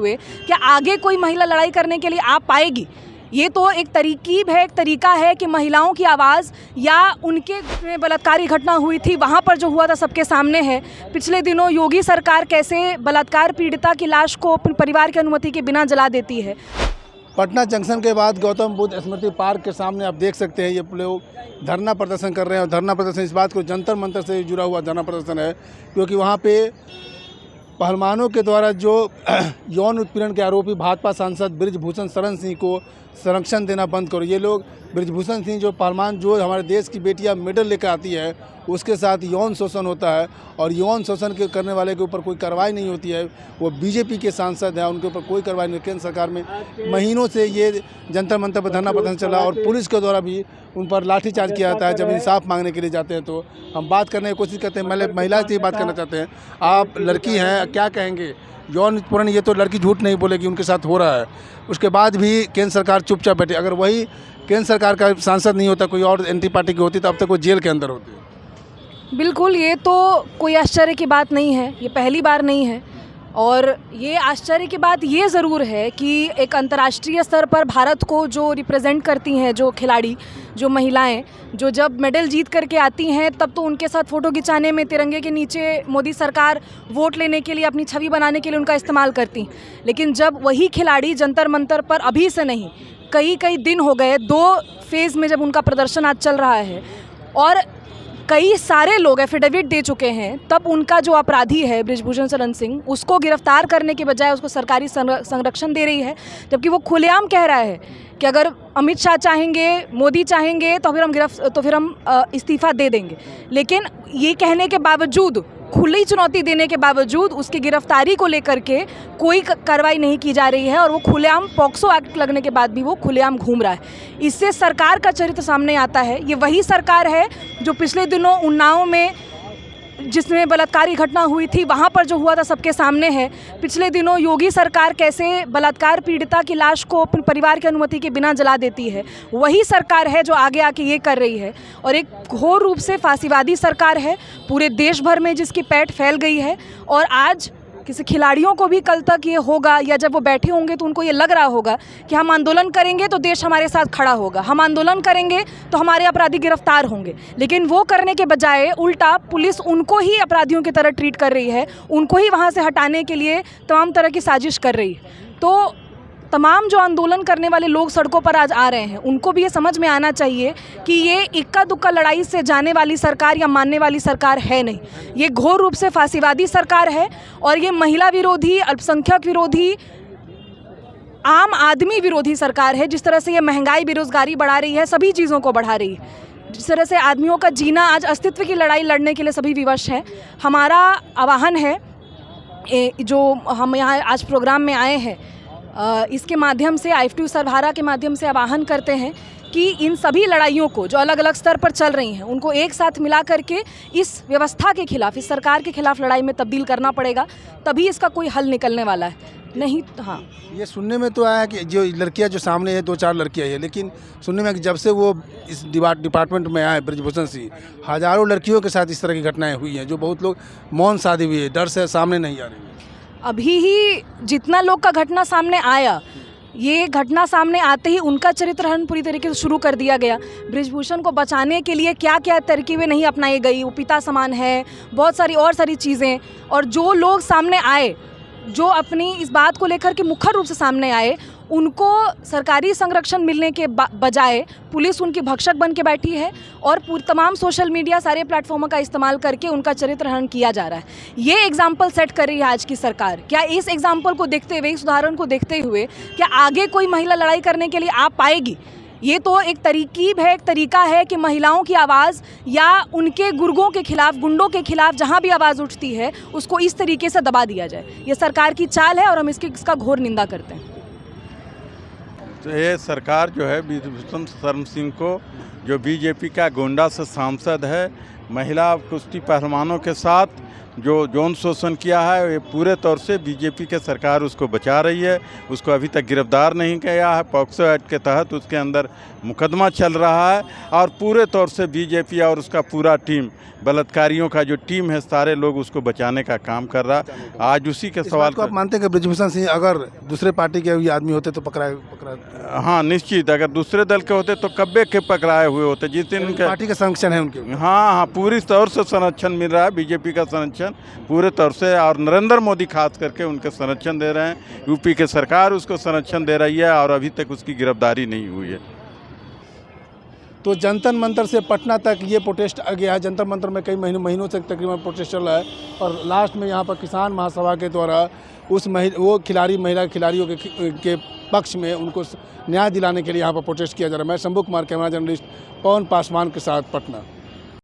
हुए क्या आगे कोई महिला लड़ाई करने के लिए आ पाएगी? ये तो एक तरकीब है, एक तरीका है कि महिलाओं की आवाज़ या उनके बलात्कारी घटना हुई थी वहाँ पर जो हुआ था सबके सामने है। पिछले दिनों योगी सरकार कैसे बलात्कार पीड़िता की लाश को अपने परिवार की अनुमति के बिना जला देती है। पटना जंक्शन के बाद गौतम बुद्ध स्मृति पार्क के सामने आप देख सकते हैं ये लोग धरना प्रदर्शन कर रहे हैं। और धरना प्रदर्शन इस बात को जंतर मंतर से जुड़ा हुआ धरना प्रदर्शन है, क्योंकि वहाँ पे पहलवानों के द्वारा जो यौन उत्पीड़न के आरोपी भाजपा सांसद बृजभूषण शरण सिंह को संरक्षण देना बंद करो। ये लोग बृजभूषण सिंह जो पहलवान जो हमारे देश की बेटियां मेडल लेकर आती है उसके साथ यौन शोषण होता है और यौन शोषण के करने वाले के ऊपर कोई कार्रवाई नहीं होती है। वो बीजेपी के सांसद हैं, उनके ऊपर कोई कार्रवाई नहीं। केंद्र सरकार में महीनों से ये जंतर मंतर पर धरना प्रदर्शन चला और पुलिस के द्वारा भी उन पर लाठीचार्ज किया जाता है जब इंसाफ मांगने के लिए जाते हैं। तो हम बात करने की कोशिश करते हैं, महिला से बात करना चाहते हैं। आप लड़की हैं, क्या कहेंगे? यौन उत्पीड़न ये तो लड़की झूठ नहीं बोलेगी, उनके साथ हो रहा है, उसके बाद भी केंद्र सरकार चुपचाप बैठी। अगर वही केंद्र सरकार का सांसद नहीं होता, कोई और एंटी पार्टी की होती, तो अब तक वो जेल के अंदर होती। बिल्कुल, ये तो कोई आश्चर्य की बात नहीं है, ये पहली बार नहीं है। और ये आश्चर्य की बात ये ज़रूर है कि एक अंतर्राष्ट्रीय स्तर पर भारत को जो रिप्रेजेंट करती हैं, जो खिलाड़ी, जो महिलाएं, जो जब मेडल जीत करके आती हैं तब तो उनके साथ फ़ोटो खिंचाने में तिरंगे के नीचे मोदी सरकार वोट लेने के लिए, अपनी छवि बनाने के लिए उनका इस्तेमाल करती। लेकिन जब वही खिलाड़ी जंतर मंतर पर अभी से नहीं, कई दिन हो गए, 2 फेज़ में जब उनका प्रदर्शन आज चल रहा है और कई सारे लोग एफिडेविट दे चुके हैं, तब उनका जो अपराधी है बृजभूषण शरण सिंह, उसको गिरफ्तार करने के बजाय उसको सरकारी संरक्षण दे रही है। जबकि वो खुलेआम कह रहा है कि अगर अमित शाह चाहेंगे, मोदी चाहेंगे तो फिर हम इस्तीफ़ा दे देंगे। लेकिन ये कहने के बावजूद, खुली चुनौती देने के बावजूद उसकी गिरफ्तारी को लेकर के कोई कार्रवाई नहीं की जा रही है और वो खुलेआम पॉक्सो एक्ट लगने के बाद भी वो खुलेआम घूम रहा है। इससे सरकार का चरित्र सामने आता है। ये वही सरकार है जो पिछले दिनों उन्नाव में जिसमें बलात्कारी घटना हुई थी वहाँ पर जो हुआ था सबके सामने है। पिछले दिनों योगी सरकार कैसे बलात्कार पीड़िता की लाश को अपने परिवार की अनुमति के बिना जला देती है, वही सरकार है जो आगे आके ये कर रही है। और एक घोर रूप से फांसीवादी सरकार है पूरे देश भर में, जिसकी पैठ फैल गई है। और आज किसी खिलाड़ियों को भी कल तक ये होगा, या जब वो बैठे होंगे तो उनको ये लग रहा होगा कि हम आंदोलन करेंगे तो देश हमारे साथ खड़ा होगा, हम आंदोलन करेंगे तो हमारे अपराधी गिरफ्तार होंगे। लेकिन वो करने के बजाय उल्टा पुलिस उनको ही अपराधियों की तरह ट्रीट कर रही है, उनको ही वहाँ से हटाने के लिए तमाम तरह की साजिश कर रही है। तो तमाम जो आंदोलन करने वाले लोग सड़कों पर आज आ रहे हैं, उनको भी ये समझ में आना चाहिए कि ये इक्का दुक्का लड़ाई से जाने वाली सरकार या मानने वाली सरकार है नहीं। ये घोर रूप से फांसीवादी सरकार है और ये महिला विरोधी, अल्पसंख्यक विरोधी, आम आदमी विरोधी सरकार है। जिस तरह से ये महंगाई, बेरोजगारी बढ़ा रही है, सभी चीज़ों को बढ़ा रही है, जिस तरह से आदमियों का जीना आज अस्तित्व की लड़ाई लड़ने के लिए सभी विवश हैं। हमारा आह्वान है, जो हम यहाँ आज प्रोग्राम में आए हैं, इसके माध्यम से IFTU सरभारा के माध्यम से आह्वान करते हैं कि इन सभी लड़ाइयों को जो अलग अलग स्तर पर चल रही हैं, उनको एक साथ मिला करके इस व्यवस्था के खिलाफ, इस सरकार के खिलाफ लड़ाई में तब्दील करना पड़ेगा, तभी इसका कोई हल निकलने वाला है। नहीं तो हाँ, ये सुनने में तो आया कि जो लड़कियां जो सामने है, 2-4 लड़कियां हैं, लेकिन सुनने में कि जब से वो इस डिपार्टमेंट में आए बृजभूषण सिंह, हज़ारों लड़कियों के साथ इस तरह की घटनाएं हुई हैं जो बहुत लोग मौन साधी हुई है, डर से सामने नहीं आ रही है। अभी ही जितना लोग का घटना सामने आया, ये घटना सामने आते ही उनका चरित्रहरण पूरी तरीके से शुरू कर दिया गया। बृजभूषण को बचाने के लिए क्या क्या तरकीबें नहीं अपनाई गई, वो पिता समान है, बहुत सारी चीज़ें। और जो लोग सामने आए, जो अपनी इस बात को लेकर के मुखर रूप से सामने आए, उनको सरकारी संरक्षण मिलने के बजाय पुलिस उनकी भक्षक बन के बैठी है और तमाम सोशल मीडिया, सारे प्लेटफॉर्मों का इस्तेमाल करके उनका चरित्रहरण किया जा रहा है। ये एग्जाम्पल सेट कर रही है आज की सरकार। क्या इस एग्जाम्पल को देखते हुए, इस उदाहरण को देखते हुए, क्या आगे कोई महिला लड़ाई करने के लिए आ पाएगी? ये तो एक तरकीब है, एक तरीका है कि महिलाओं की आवाज़ या उनके गुर्गों के खिलाफ, गुंडों के खिलाफ जहाँ भी आवाज़ उठती है उसको इस तरीके से दबा दिया जाए। ये सरकार की चाल है और हम इसका घोर निंदा करते हैं। तो ये सरकार जो है बृजभूषण शरण सिंह को, जो बीजेपी का गोंडा से सांसद है, महिला कुश्ती पहलवानों के साथ जो यौन शोषण किया है, ये पूरे तौर से बीजेपी के सरकार उसको बचा रही है। उसको अभी तक गिरफ्तार नहीं किया है। पॉक्सो एक्ट के तहत उसके अंदर मुकदमा चल रहा है और पूरे तौर से बीजेपी और उसका पूरा टीम, बलात्कारियों का जो टीम है, सारे लोग उसको बचाने का काम कर रहा है। आज उसी के इस सवाल बात को आप मानते हैं कि ब्रिजभूषण सिंह अगर दूसरे पार्टी के ये आदमी होते तो पकड़ा हाँ, निश्चित, अगर दूसरे दल के होते तो कब्बे के पकड़ाए हुए होते। जिस दिन उनके पार्टी का संरक्षण है उनके? हाँ, पूरी तौर से संरक्षण मिल रहा है, बीजेपी का संरक्षण पूरे तौर से, और नरेंद्र मोदी खास करके उनके संरक्षण दे रहे हैं। यूपी के सरकार उसको संरक्षण दे रही है और अभी तक उसकी गिरफ्तारी नहीं हुई है। तो जंतर मंतर से पटना तक ये प्रोटेस्ट आ गया है। जंतर मंतर में कई महीनों से तकरीबन प्रोटेस्ट चल रहा है और लास्ट में यहाँ पर किसान महासभा के द्वारा वो महिला खिलाड़ियों के पक्ष में उनको न्याय दिलाने के लिए यहाँ पर प्रोटेस्ट किया जा रहा है। मैं शंभू कुमार, कैमरा जर्नलिस्ट पवन पासवान के साथ, पटना।